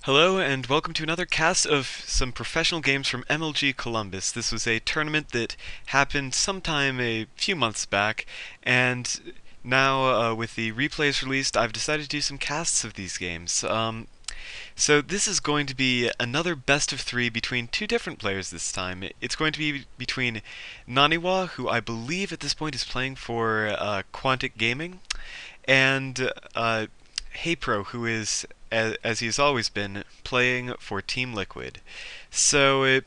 Hello and welcome to another cast of some professional games from MLG Columbus. This was a tournament that happened sometime a few months back, and now with the replays released, I've decided to do some casts of these games. So this is going to be another best of three between two different players this time. It's going to be between NaNiwa, who I believe at this point is playing for Quantic Gaming, and HayPro, who is, as he has always been, playing for Team Liquid. So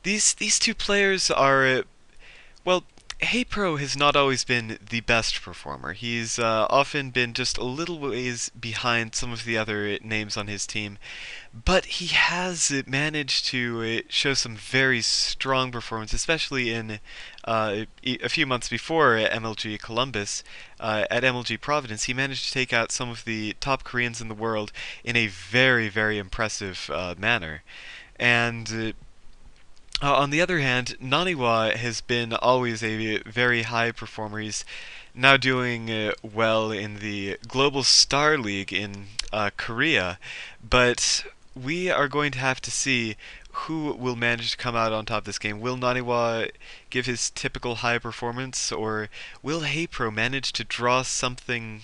these two players are well. HayPro has not always been the best performer. He's often been just a little ways behind some of the other names on his team, but he has managed to show some very strong performance, especially in a few months before MLG Columbus. At MLG Providence, he managed to take out some of the top Koreans in the world in a very, very impressive manner. And on the other hand, NaNiwa has been always a very high performer. He's now doing well in the Global Star League in Korea, but we are going to have to see who will manage to come out on top this game. Will NaNiwa give his typical high performance, or will HayPro manage to draw something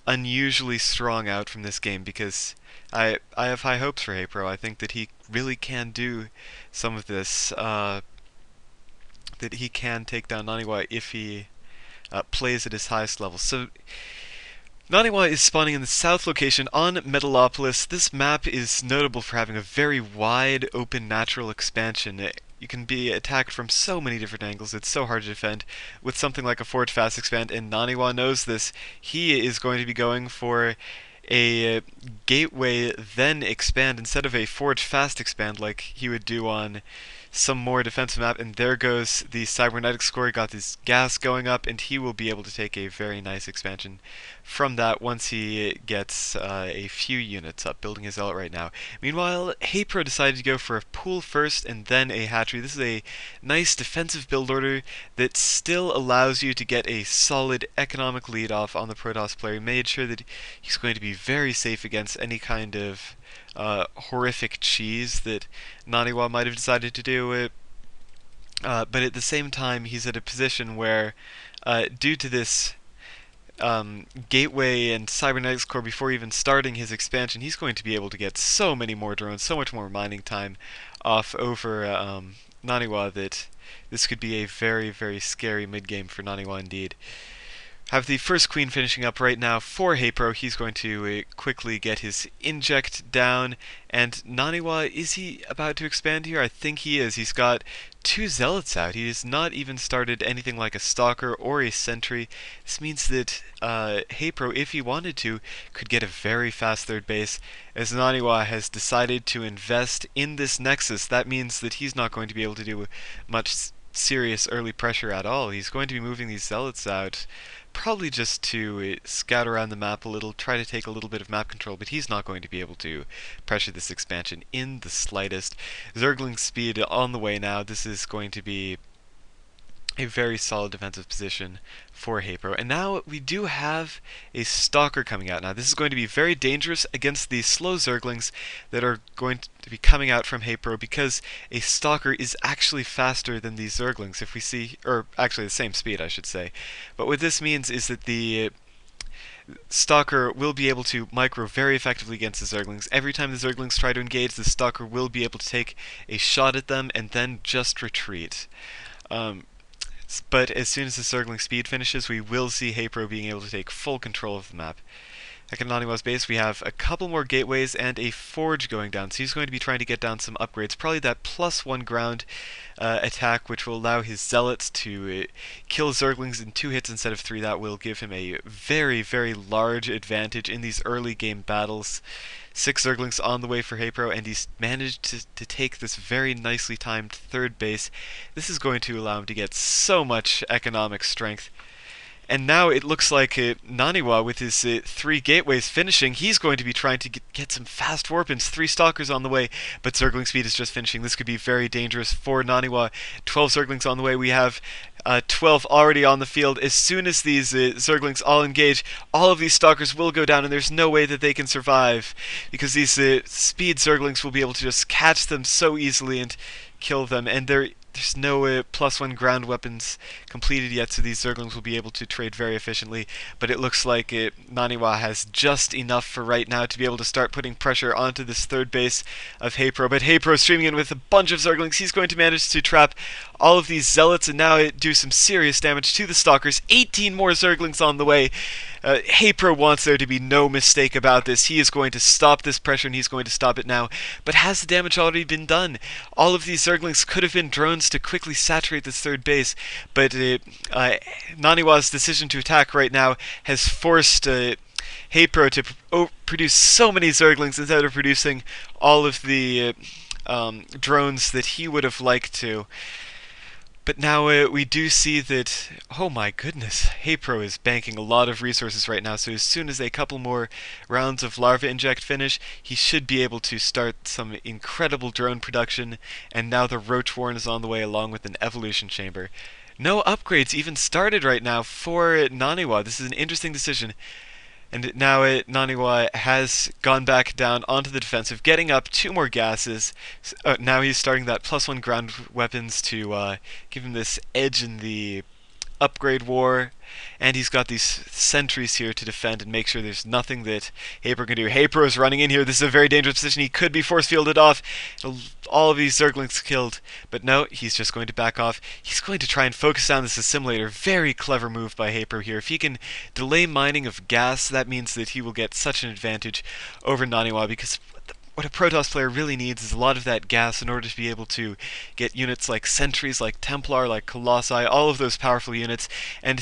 unusually strong out from this game? Because I have high hopes for HayPro. I think that he really can do some of this. That he can take down NaNiwa if he plays at his highest level. So NaNiwa is spawning in the south location on Metalopolis. This map is notable for having a very wide, open, natural expansion. You can be attacked from so many different angles, it's so hard to defend with something like a forward fast expand, and NaNiwa knows this. He is going to be going for a gateway then expand instead of a forward fast expand like he would do on some more defensive map, and there goes the cybernetic score. He got this gas going up, and he will be able to take a very nice expansion from that once he gets a few units up, building his zealot right now. Meanwhile, HayPro decided to go for a pool first and then a hatchery. This is a nice defensive build order that still allows you to get a solid economic lead off on the Protoss player. He made sure that he's going to be very safe against any kind of horrific cheese that NaNiwa might have decided to do it. But at the same time, he's at a position where, due to this gateway and cybernetics core before even starting his expansion, he's going to be able to get so many more drones, so much more mining time off over NaNiwa that this could be a very, very scary mid-game for NaNiwa indeed. Have the first queen finishing up right now for HayPro. He's going to quickly get his inject down. And NaNiwa, is he about to expand here? I think he is. He's got two zealots out. He has not even started anything like a stalker or a sentry. This means that HayPro, if he wanted to, could get a very fast third base. As NaNiwa has decided to invest in this nexus, that means that he's not going to be able to do much serious early pressure at all. He's going to be moving these zealots out, probably just to scout around the map a little, try to take a little bit of map control, but he's not going to be able to pressure this expansion in the slightest. Zergling speed on the way now. This is going to be a very solid defensive position for HayPro. And now we do have a Stalker coming out. Now this is going to be very dangerous against the slow Zerglings that are going to be coming out from HayPro, because a Stalker is actually faster than these Zerglings, if we see, or actually the same speed I should say. But what this means is that the Stalker will be able to micro very effectively against the Zerglings. Every time the Zerglings try to engage, the Stalker will be able to take a shot at them and then just retreat. But as soon as the Zergling speed finishes, we will see HayPro being able to take full control of the map. At NaNiwa's base, we have a couple more gateways and a forge going down, so he's going to be trying to get down some upgrades. Probably that +1 ground attack, which will allow his zealots to kill Zerglings in 2 hits instead of 3. That will give him a very, very large advantage in these early game battles. 6 Zerglings on the way for HayPro, and he's managed to take this very nicely timed third base. This is going to allow him to get so much economic strength. And now it looks like NaNiwa, with his 3 gateways finishing, he's going to be trying to get some fast warp-ins. 3 Stalkers on the way, but Zergling speed is just finishing. This could be very dangerous for NaNiwa. 12 Zerglings on the way. We have 12 already on the field. As soon as these Zerglings all engage, all of these Stalkers will go down, and there's no way that they can survive, because these speed Zerglings will be able to just catch them so easily and kill them, and there's no +1 ground weapons completed yet, so these Zerglings will be able to trade very efficiently. But it looks like NaNiwa has just enough for right now to be able to start putting pressure onto this third base of HayprO. But HayprO streaming in with a bunch of Zerglings. He's going to manage to trap all of these Zealots and now do some serious damage to the Stalkers. 18 more Zerglings on the way. HayprO wants there to be no mistake about this. He is going to stop this pressure, and he's going to stop it now. But has the damage already been done? All of these Zerglings could have been drones to quickly saturate this third base, but NaNiwa's decision to attack right now has forced HayprO to produce so many Zerglings instead of producing all of the drones that he would have liked to. But now we do see that, oh my goodness, HayprO is banking a lot of resources right now, so as soon as a couple more rounds of Larva Inject finish, he should be able to start some incredible drone production, and now the Roach Warren is on the way along with an Evolution Chamber. No upgrades even started right now for NaNiwa. This is an interesting decision. And now NaNiwa has gone back down onto the defensive, getting up 2 more gases. Now he's starting that +1 ground weapons to give him this edge in the upgrade war. And he's got these sentries here to defend and make sure there's nothing that HayprO can do. HayprO is running in here. This is a very dangerous position. He could be force fielded off. All of these Zerglings killed. But no, he's just going to back off. He's going to try and focus down this assimilator. Very clever move by HayprO here. If he can delay mining of gas, that means that he will get such an advantage over NaNiwa, because what a Protoss player really needs is a lot of that gas in order to be able to get units like Sentries, like Templar, like Colossi, all of those powerful units, and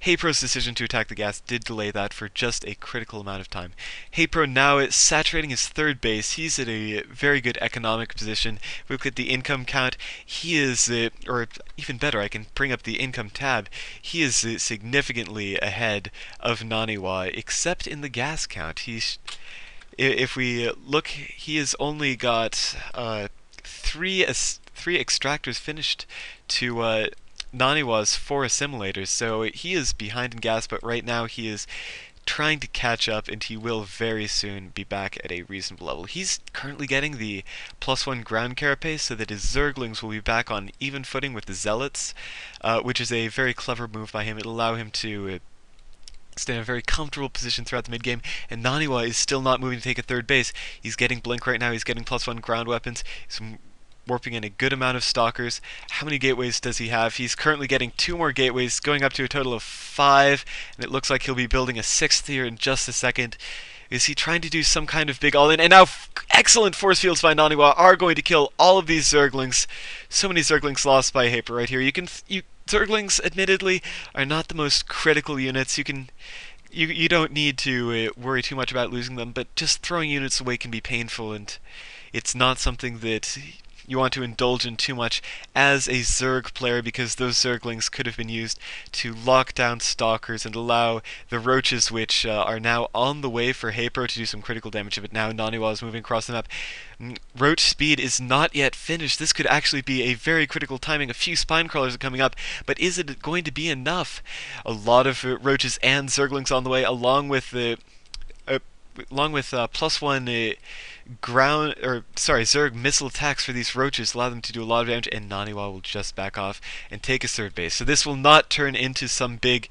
HayprO's decision to attack the gas did delay that for just a critical amount of time. HayprO now is saturating his third base. He's at a very good economic position. If we look at the income count, he is, or even better, I can bring up the income tab, he is significantly ahead of NaNiwa, except in the gas count. If we look, he has only got 3 extractors finished to NaNiwa's 4 assimilators, so he is behind in gas, but right now he is trying to catch up, and he will very soon be back at a reasonable level. He's currently getting the +1 ground carapace, so that his Zerglings will be back on even footing with the Zealots, which is a very clever move by him. It'll allow him to stay in a very comfortable position throughout the mid-game, and NaNiwa is still not moving to take a third base. He's getting Blink right now, he's getting +1 ground weapons, he's warping in a good amount of Stalkers. How many gateways does he have? He's currently getting 2 more gateways, going up to a total of 5, and it looks like he'll be building a 6th here in just a second. Is he trying to do some kind of big all-in? And now excellent force fields by NaNiwa are going to kill all of these Zerglings. So many Zerglings lost by HayprO right here. Zerglings, admittedly, are not the most critical units. You don't need to worry too much about losing them, but just throwing units away can be painful, and it's not something that you want to indulge in too much as a Zerg player, because those Zerglings could have been used to lock down Stalkers and allow the Roaches, which are now on the way for HayprO, to do some critical damage. But now NaNiwa is moving across the map. Roach speed is not yet finished. This could actually be a very critical timing. A few spine crawlers are coming up, but is it going to be enough? A lot of Roaches and Zerglings on the way, along with +1 Zerg missile attacks for these Roaches, allow them to do a lot of damage, and NaNiwa will just back off and take his third base. So this will not turn into some big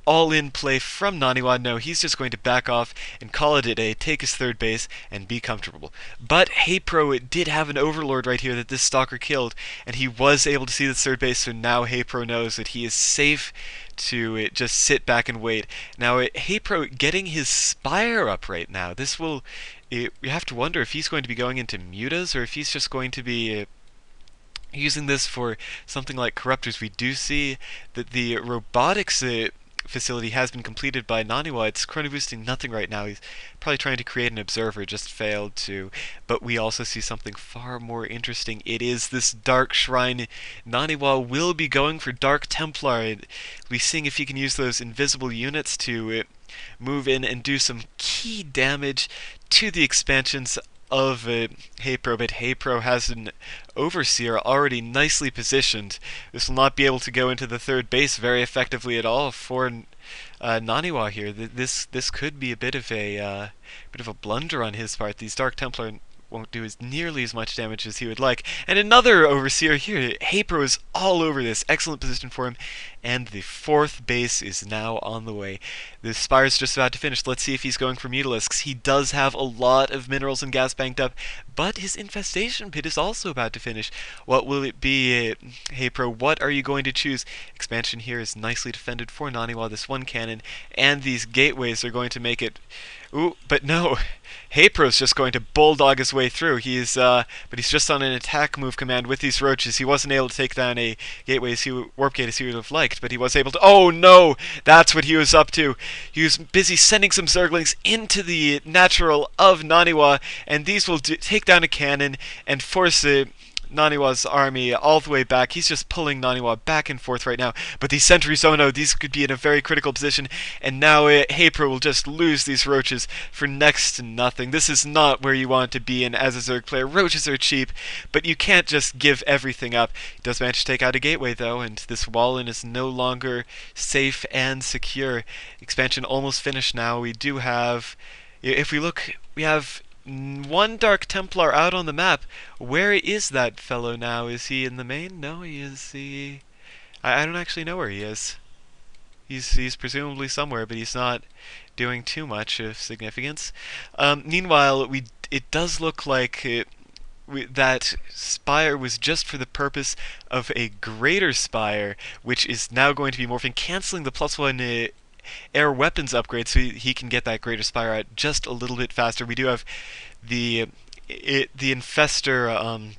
all-in play from NaNiwa. No, he's just going to back off and call it a day, take his third base, and be comfortable. But HayprO did have an Overlord right here that this Stalker killed, and he was able to see the third base, so now HayprO knows that he is safe to just sit back and wait. Now, HayprO getting his Spire up right now, this will... we have to wonder if he's going to be going into mutas, or if he's just going to be using this for something like Corruptors. We do see that the robotics facility has been completed by NaNiwa. It's chrono boosting nothing right now. He's probably trying to create an observer, just failed to. But we also see something far more interesting. It is this Dark Shrine. NaNiwa will be going for Dark Templar. We'll be seeing if he can use those invisible units to move in and do some key damage to the expansions of HayprO, but HayprO has an Overseer already nicely positioned. This will not be able to go into the third base very effectively at all for NaNiwa here. This could be a bit of a blunder on his part. These Dark Templar won't do nearly as much damage as he would like. And another Overseer here. HayprO is all over this. Excellent position for him. And the fourth base is now on the way. The Spire's just about to finish. Let's see if he's going for Mutalisks. He does have a lot of minerals and gas banked up, but his Infestation Pit is also about to finish. What will it be, HayprO? What are you going to choose? Expansion here is nicely defended for NaNiwa. This one cannon and these gateways are going to make it... Ooh, but no. HayprO's just going to bulldog his way through. But he's just on an attack move command with these roaches. He wasn't able to take down a warp gate as he would have liked, but he was able to... Oh no! That's what he was up to. He was busy sending some Zerglings into the natural of NaNiwa, and these will take down a cannon and force NaNiwa's army all the way back. He's just pulling NaNiwa back and forth right now. But these sentries, oh no, these could be in a very critical position. And now HayprO will just lose these roaches for next to nothing. This is not where you want to be in as a Zerg player. Roaches are cheap, but you can't just give everything up. He does manage to take out a gateway though, and this wall-in is no longer safe and secure. Expansion almost finished now. We do have... If we look, we have... one Dark Templar out on the map. Where is that fellow now? Is he in the main? No, he is the... I don't actually know where he is. He's presumably somewhere, but he's not doing too much of significance. Meanwhile, it does look like that Spire was just for the purpose of a greater Spire, which is now going to be morphing, canceling the +1 air weapons upgrade so he can get that greater Spire out just a little bit faster. We do have the Infestor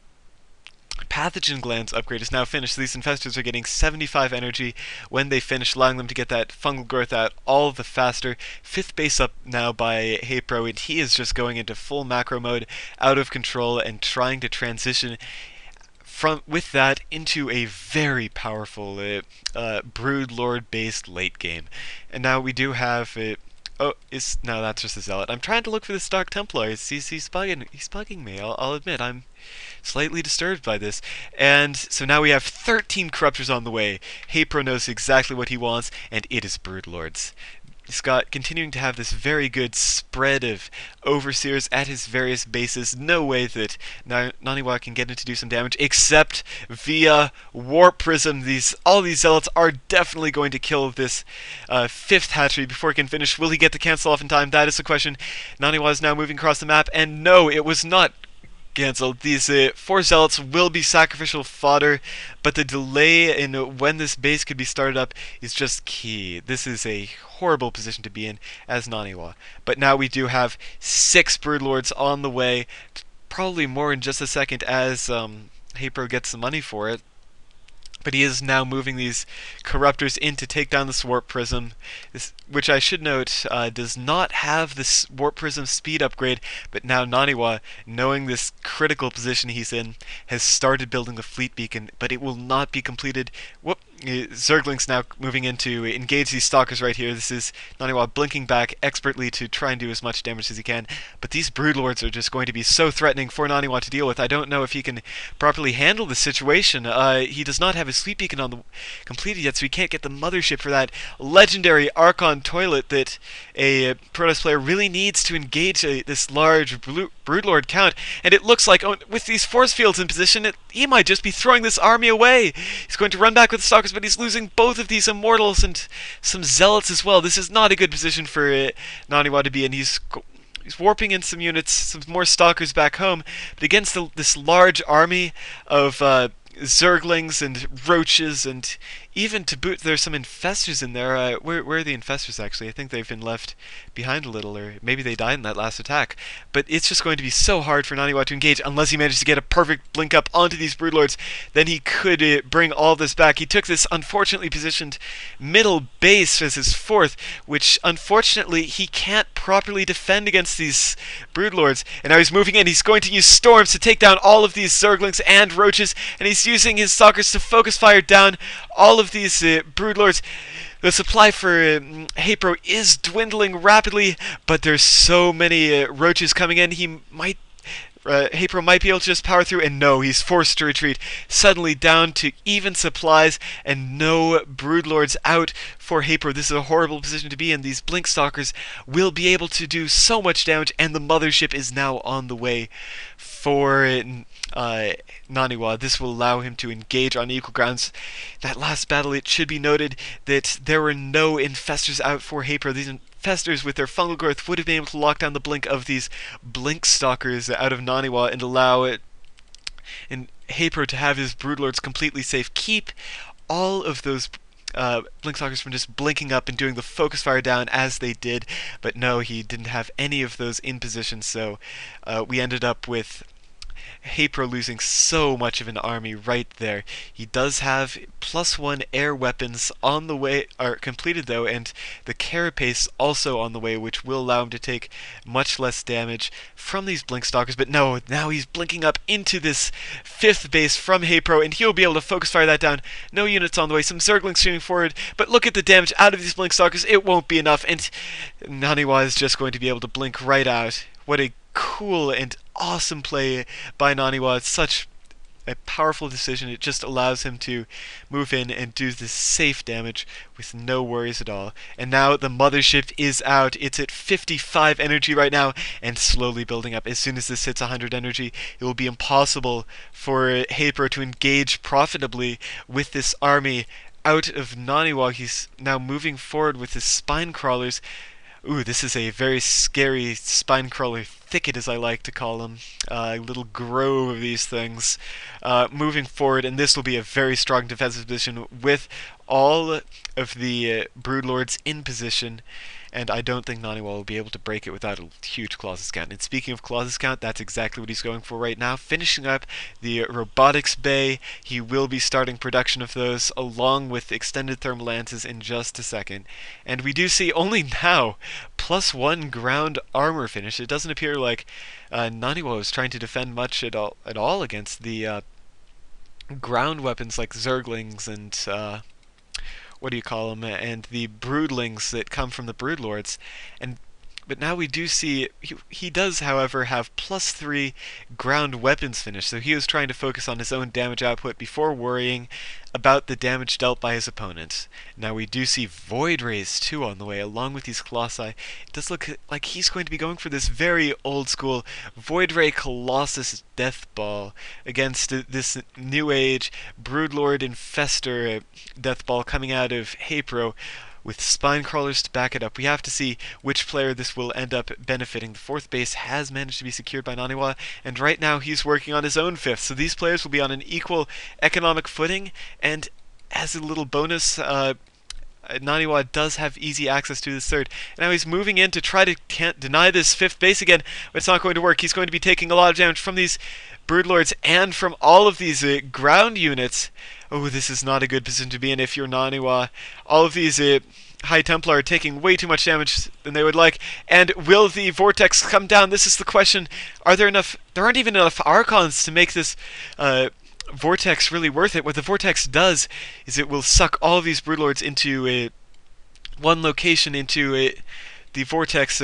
pathogen glands upgrade is now finished. So these infestors are getting 75 energy when they finish, allowing them to get that fungal growth out all the faster. Fifth base up now by HayprO, and he is just going into full macro mode, out of control, and trying to transition with that into a very powerful Broodlord based late game. And now we do have no, that's just a Zealot. I'm trying to look for this Dark Templar. He's bugging me. I'll admit I'm slightly disturbed by this. And so now we have 13 Corruptors on the way. HayprO knows exactly what he wants, and it is Broodlords. He's continuing to have this very good spread of Overseers at his various bases. No way that NaNiwa can get in to do some damage, except via Warp Prism. All these Zealots are definitely going to kill this fifth hatchery before he can finish. Will he get the cancel off in time? That is the question. NaNiwa is now moving across the map, and no, it was not cancelled. These 4 Zealots will be sacrificial fodder, but the delay in when this base could be started up is just key. This is a horrible position to be in as NaNiwa. But now we do have 6 Broodlords on the way, probably more in just a second as HayprO gets the money for it. But he is now moving these Corruptors in to take down this Warp Prism, which I should note does not have this Warp Prism speed upgrade, but now NaNiwa, knowing this critical position he's in, has started building the Fleet Beacon, but it will not be completed. Whoop! Zergling's now moving in to engage these Stalkers right here. This is NaNiwa blinking back expertly to try and do as much damage as he can, but these Broodlords are just going to be so threatening for NaNiwa to deal with. I don't know if he can properly handle the situation. He does not have his Fleet Beacon completed yet, so he can't get the mothership for that legendary Archon toilet that a Protoss player really needs to engage this large Broodlord count. And it looks like, with these force fields in position, he might just be throwing this army away. He's going to run back with the Stalkers, but he's losing both of these Immortals and some Zealots as well. This is not a good position for NaNiwa to be in. He's warping in some units, some more Stalkers back home, but against this large army of Zerglings and Roaches, and even to boot, there's some Infestors in there. Where are the Infestors, actually? I think they've been left behind a little, or maybe they died in that last attack. But it's just going to be so hard for NaNiwa to engage, unless he manages to get a perfect blink up onto these Broodlords. Then he could bring all this back. He took this unfortunately positioned middle base as his fourth, which unfortunately he can't properly defend against these Broodlords. And now he's moving in. He's going to use Storms to take down all of these Zerglings and Roaches, and he's using his Stalkers to focus fire down all of these Broodlords. The supply for HayPro is dwindling rapidly, but there's so many roaches coming in. HayPro might be able to just power through, and no, he's forced to retreat. Suddenly down to even supplies and no broodlords out for HayPro. This is a horrible position to be in. These blink stalkers will be able to do so much damage, and the mothership is now on the way for NaNiwa. This will allow him to engage on equal grounds. That last battle, it should be noted that there were no infestors out for HayPro. These infestors with their fungal growth would have been able to lock down the blink of these blink stalkers out of NaNiwa and allow it and HayPro to have his broodlords completely safe. Keep all of those blink stalkers from just blinking up and doing the focus fire down as they did, but no, he didn't have any of those in position, so we ended up with HayPro losing so much of an army right there. He does have +1 air weapons on the way, are completed though, and the carapace also on the way, which will allow him to take much less damage from these blink stalkers. But no, now he's blinking up into this 5th base from HayPro, and he'll be able to focus fire that down. No units on the way, some Zerglings shooting forward, but look at the damage out of these blink stalkers. It won't be enough, and NaNiwa is just going to be able to blink right out. What a cool and awesome play by NaNiwa. It's such a powerful decision. It just allows him to move in and do this safe damage with no worries at all. And now the mothership is out. It's at 55 energy right now and slowly building up. As soon as this hits 100 energy, it will be impossible for HayPro to engage profitably with this army out of NaNiwa. He's now moving forward with his spine crawlers. Ooh, this is a very scary spine crawler thicket, as I like to call them. A little grove of these things. Moving forward, and this will be a very strong defensive position with all of the broodlords in position. And I don't think NaNiwa will be able to break it without a huge Colossus count. And speaking of Colossus count, that's exactly what he's going for right now. Finishing up the robotics bay, he will be starting production of those along with extended thermal lances in just a second. And we do see only now +1 ground armor finish. It doesn't appear like NaNiwa was trying to defend much at all against the ground weapons like Zerglings and what do you call them, and the broodlings that come from the broodlords. But now we do see he does, however, have +3 ground weapons finish, so he was trying to focus on his own damage output before worrying about the damage dealt by his opponent. Now we do see Void Rays too on the way, along with these Colossi. It does look like he's going to be going for this very old school Void Ray Colossus Death Ball against this new age Broodlord Infestor Death Ball coming out of HayPro, with spine crawlers to back it up. We have to see which player this will end up benefiting. The 4th base has managed to be secured by NaNiwa, and right now he's working on his own 5th. So these players will be on an equal economic footing, and as a little bonus, NaNiwa does have easy access to this 3rd. Now he's moving in to try to deny this 5th base again, but it's not going to work. He's going to be taking a lot of damage from these broodlords and from all of these ground units. Oh, this is not a good position to be in if you're NaNiwa. All of these High Templar are taking way too much damage than they would like. And will the Vortex come down? This is the question. Are there enough? There aren't even enough Archons to make this Vortex really worth it. What the Vortex does is it will suck all of these broodlords into one location, into the Vortex,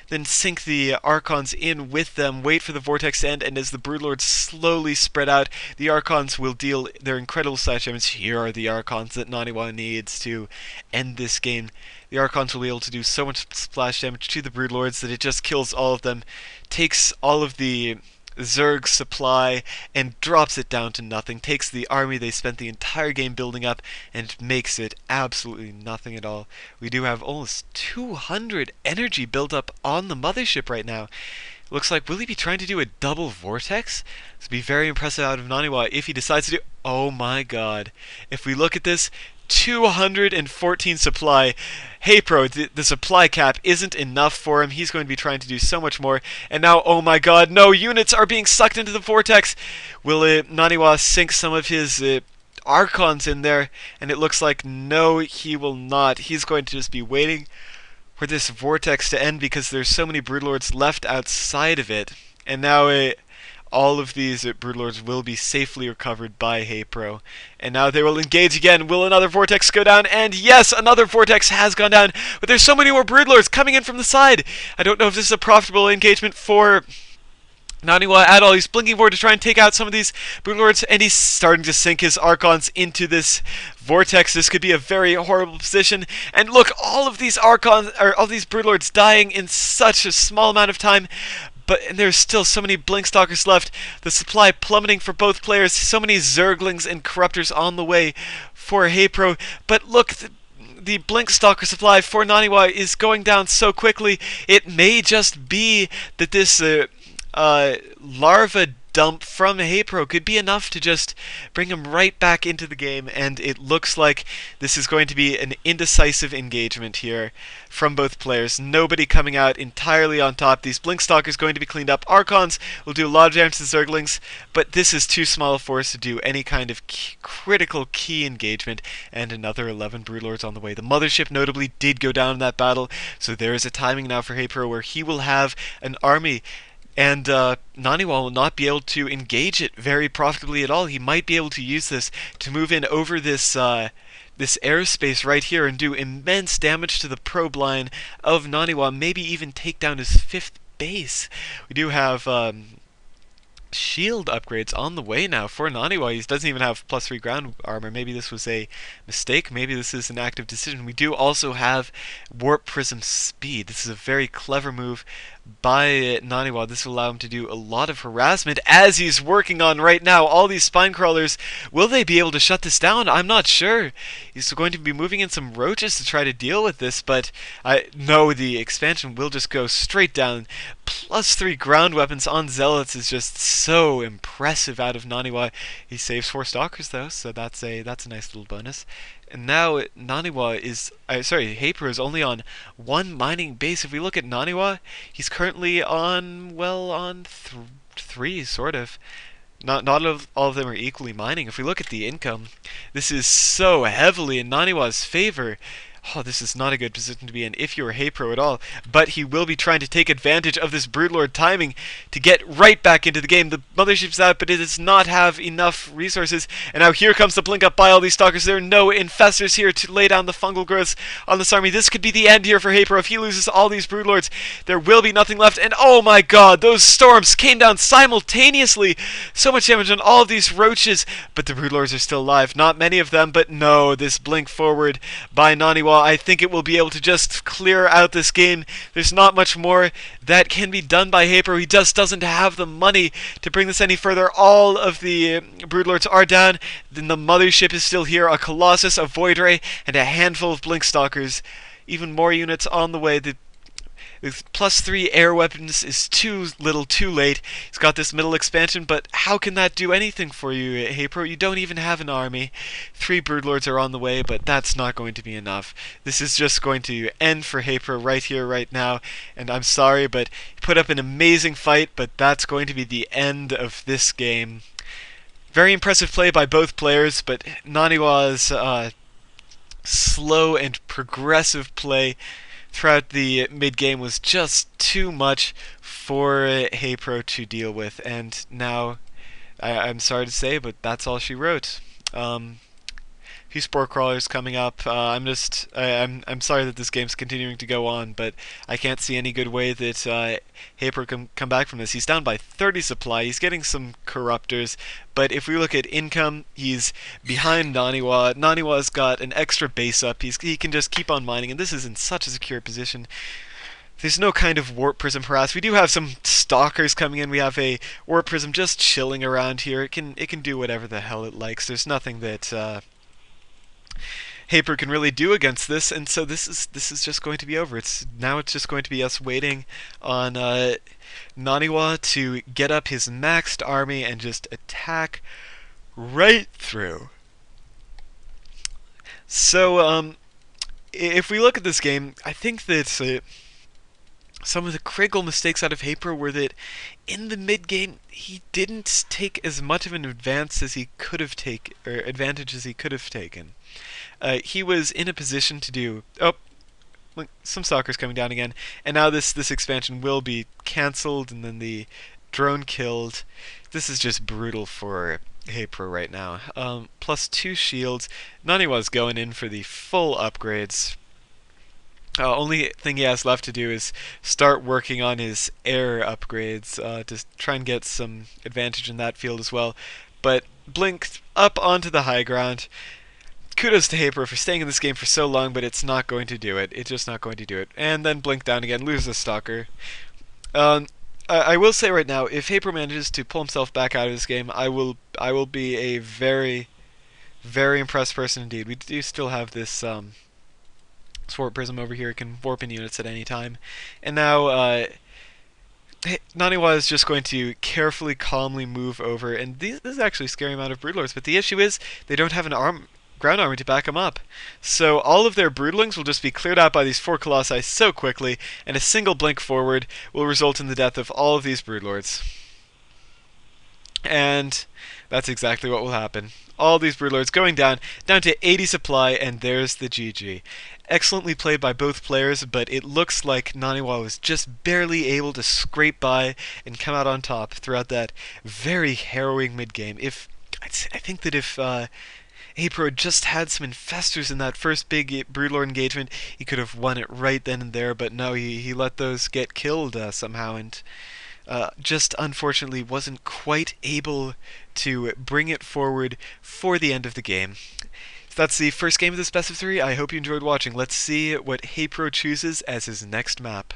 then sink the Archons in with them, wait for the Vortex to end, and as the broodlords slowly spread out, the Archons will deal their incredible slash damage. Here are the Archons that NaNiwa needs to end this game. The Archons will be able to do so much splash damage to the broodlords that it just kills all of them, takes all of the Zerg supply and drops it down to nothing, takes the army they spent the entire game building up and makes it absolutely nothing at all. We do have almost 200 energy built up on the mothership right now. Looks like, will he be trying to do a double Vortex? This would be very impressive out of NaNiwa if he decides to do... Oh my god. If we look at this, 214 supply. HayPro, the supply cap isn't enough for him. He's going to be trying to do so much more. And now, oh my god, no, units are being sucked into the Vortex. Will NaNiwa sink some of his Archons in there? And it looks like no, he will not. He's going to just be waiting for this Vortex to end because there's so many Broodlords left outside of it. And now all of these Broodlords will be safely recovered by HayPro. And now they will engage again. Will another Vortex go down? And yes, another Vortex has gone down. But there's so many more Broodlords coming in from the side. I don't know if this is a profitable engagement for NaNiwa at all. He's blinking forward to try and take out some of these Broodlords, and he's starting to sink his Archons into this Vortex. This could be a very horrible position. And look, all of these Archons, or all these Broodlords dying in such a small amount of time. But there's still so many Blinkstalkers left. The supply plummeting for both players. So many Zerglings and Corruptors on the way for HayPro. But look, the Blinkstalker supply for NaNiwa is going down so quickly. It may just be that this larva dump from HayPro could be enough to just bring him right back into the game, and it looks like this is going to be an indecisive engagement here from both players. Nobody coming out entirely on top. These Blinkstalkers going to be cleaned up. Archons will do a lot of damage to the Zerglings, but this is too small a force to do any kind of critical key engagement, and another 11 Broodlords on the way. The Mothership notably did go down in that battle, so there is a timing now for HayPro where he will have an army, and NaNiwa will not be able to engage it very profitably at all. He might be able to use this to move in over this this airspace right here and do immense damage to the probe line of NaNiwa, maybe even take down his 5th base. We do have shield upgrades on the way now for NaNiwa. He doesn't even have +3 ground armor. Maybe this was a mistake. Maybe this is an active decision. We do also have Warp Prism speed. This is a very clever move by NaNiwa. This will allow him to do a lot of harassment as he's working on right now all these spine crawlers. Will they be able to shut this down? I'm not sure. He's going to be moving in some roaches to try to deal with this, but I know the expansion will just go straight down. +3 ground weapons on Zealots is just so impressive out of NaNiwa. He saves 4 Stalkers though, so that's a nice little bonus. And now NaNiwa is, HayPro is only on 1 mining base. If we look at NaNiwa, he's currently on, well, on 3, sort of. Not all of them are equally mining. If we look at the income, this is so heavily in NaNiwa's favor. Oh, this is not a good position to be in if you're HayPro at all. But he will be trying to take advantage of this Broodlord timing to get right back into the game. The Mothership's out, but it does not have enough resources. And now here comes the blink up by all these Stalkers. There are no Infestors here to lay down the fungal growths on this army. This could be the end here for HayPro. If he loses all these Broodlords, there will be nothing left. And oh my god, those storms came down simultaneously. So much damage on all of these roaches. But the Broodlords are still alive. Not many of them, but no, this blink forward by NaNiwa, I think it will be able to just clear out this game. There's not much more that can be done by HayPro. He just doesn't have the money to bring this any further. All of the Broodlords are down. Then the Mothership is still here. A Colossus, a Void Ray, and a handful of Blinkstalkers. Even more units on the way. With +3 air weapons is too little, too late. He's got this middle expansion, but how can that do anything for you, HayPro? You don't even have an army. 3 Broodlords are on the way, but that's not going to be enough. This is just going to end for HayPro right here, right now. And I'm sorry, but he put up an amazing fight, but that's going to be the end of this game. Very impressive play by both players, but NaNiwa's slow and progressive play throughout the mid-game was just too much for HayPro to deal with, and now I'm sorry to say, but that's all she wrote. Few Spore Crawlers coming up. I'm sorry that this game's continuing to go on, but I can't see any good way that HayPro can come back from this. He's down by 30 supply. He's getting some Corruptors, but if we look at income, he's behind NaNiwa. NaNiwa's got an extra base up. He can just keep on mining, and this is in such a secure position. There's no kind of Warp Prism harass. We do have some Stalkers coming in. We have a Warp Prism just chilling around here. It can do whatever the hell it likes. There's nothing that HayPro can really do against this, and so this is just going to be over. It's just going to be us waiting on NaNiwa to get up his maxed army and just attack right through. So if we look at this game, I think that some of the critical mistakes out of HayPro were that in the mid game he didn't take as much of an advance as he could have taken, or advantage as he could have taken. He was in a position to do. Oh, some Stalkers coming down again, and now this expansion will be cancelled, and then the drone killed. This is just brutal for HayPro right now. Plus 2 shields. NaNiwa's going in for the full upgrades. Only thing he has left to do is start working on his air upgrades to try and get some advantage in that field as well. But Blink up onto the high ground. Kudos to HayPro for staying in this game for so long, but it's not going to do it. It's just not going to do it. And then Blink down again, loses a Stalker. I will say right now, if HayPro manages to pull himself back out of this game, I will be a very, very impressed person indeed. We do still have this Sword Prism over here. It can warp in units at any time. And now NaNiwa is just going to carefully, calmly move over. And this is actually a scary amount of Broodlords, but the issue is they don't have an ground army to back them up. So all of their Broodlings will just be cleared out by these 4 Colossi so quickly, and a single blink forward will result in the death of all of these Broodlords. And that's exactly what will happen. All these Broodlords going down to 80 supply, and there's the GG. Excellently played by both players, but it looks like NaNiwa was just barely able to scrape by and come out on top throughout that very harrowing mid-game. I think that if HayPro just had some infestors in that first big Broodlord engagement, he could have won it right then and there, but no, he let those get killed somehow, and just unfortunately wasn't quite able to bring it forward for the end of the game. So that's the first game of this best of 3. I hope you enjoyed watching. Let's see what HayPro chooses as his next map.